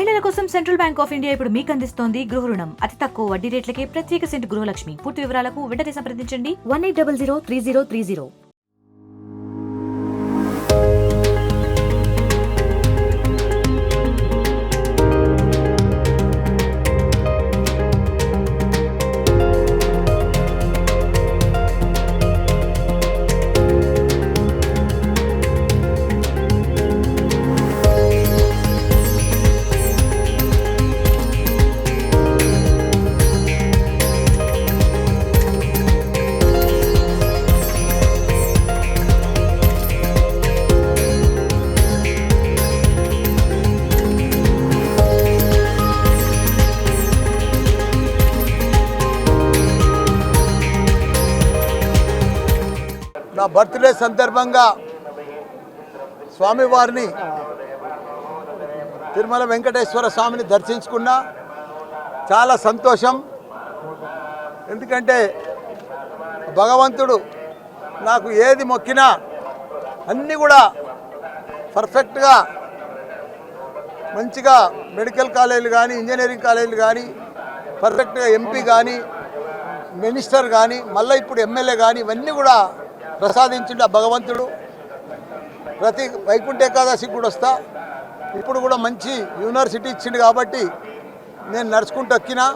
మహిళల కోసం central bank of India ఇప్పుడు మీకు అందిస్తోంది గృహ రుణం. అతి తక్కువ వడ్డీ రేట్లకే ప్రత్యేక సెంటు గృహలక్ష్మి. పూర్తి వివరాలకు వెంటనే సంప్రదించండి 1800 3030. నా బర్త్డే సందర్భంగా స్వామివారిని తిరుమల వెంకటేశ్వర స్వామిని దర్శించుకున్నా. చాలా సంతోషం. ఎందుకంటే భగవంతుడు నాకు ఏది మొక్కినా అన్నీ కూడా పర్ఫెక్ట్గా మంచిగా మెడికల్ కాలేజీలు కానీ ఇంజనీరింగ్ కాలేజీలు కానీ పర్ఫెక్ట్గా ఎంపీ కానీ మినిస్టర్ కానీ మళ్ళీ ఇప్పుడు ఎమ్మెల్యే కానీ ఇవన్నీ కూడా ప్రసాదించిండు ఆ భగవంతుడు. ప్రతి వైకుంఠ ఏకాదశికి కూడా వస్తా. ఇప్పుడు కూడా మంచి యూనివర్సిటీ ఇచ్చిండు కాబట్టి నేను నడుచుకుంటూ ఎక్కినా,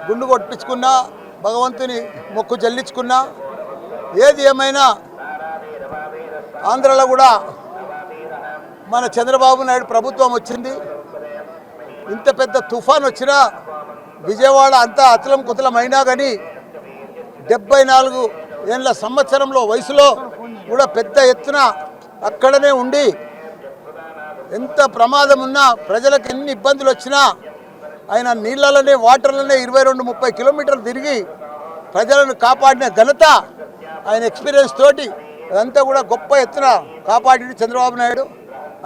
గుండు కొట్టించుకున్నా, భగవంతుని మొక్కు చెల్లించుకున్నా. ఏది ఏమైనా ఆంధ్రలో కూడా మన చంద్రబాబు నాయుడు ప్రభుత్వం వచ్చింది. ఇంత పెద్ద తుఫాన్ వచ్చినా విజయవాడ అంతా అతలం కుతలం అయినా కానీ 74 ఏళ్ళ సంవత్సరంలో వయసులో కూడా పెద్ద ఎత్తున అక్కడనే ఉండి ఎంత ప్రమాదం ఉన్నా ప్రజలకు ఎన్ని ఇబ్బందులు వచ్చినా ఆయన నీళ్ళలోనే వాటర్లోనే 22-30 కిలోమీటర్లు తిరిగి ప్రజలను కాపాడిన ఘనత ఆయన ఎక్స్పీరియన్స్ తోటి అదంతా కూడా గొప్ప ఎత్తున కాపాడి చంద్రబాబు నాయుడు.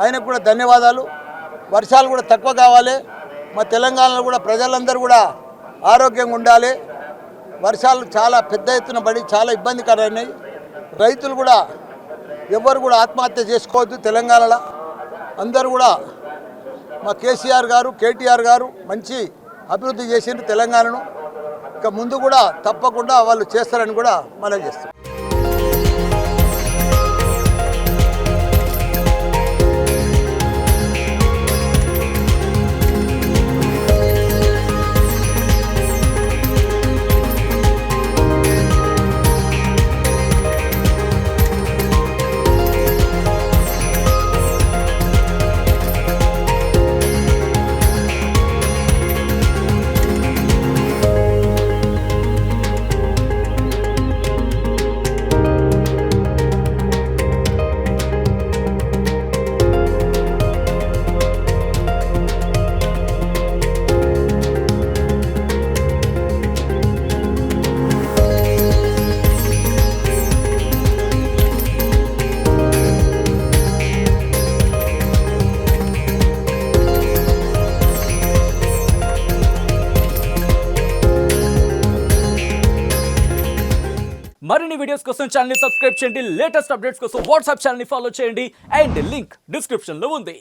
ఆయనకు కూడా ధన్యవాదాలు. వర్షాలు కూడా తక్కువ కావాలి. మా తెలంగాణలో కూడా ప్రజలందరూ కూడా ఆరోగ్యంగా ఉండాలి. వర్షాలు చాలా పెద్ద ఎత్తున పడి చాలా ఇబ్బందికరమైనాయి. రైతులు కూడా ఎవరు కూడా ఆత్మహత్య చేసుకోవద్దు. తెలంగాణలో అందరూ కూడా మా కేసీఆర్ గారు కేటీఆర్ గారు మంచి అభివృద్ధి చేసిండ్రు తెలంగాణను. ఇక ముందు కూడా తప్పకుండా వాళ్ళు చేస్తారని కూడా మనం చేస్తాం. మరిన్ని వీడియోస్ కోసం ఛానల్ ని సబ్స్క్రైబ్ చేయండి. లేటెస్ట్ అప్డేట్స్ కోసం వాట్సాప్ ఛానల్ ని ఫాలో చేయండి. అండ్ లింక్ డిస్క్రిప్షన్ లో ఉంది.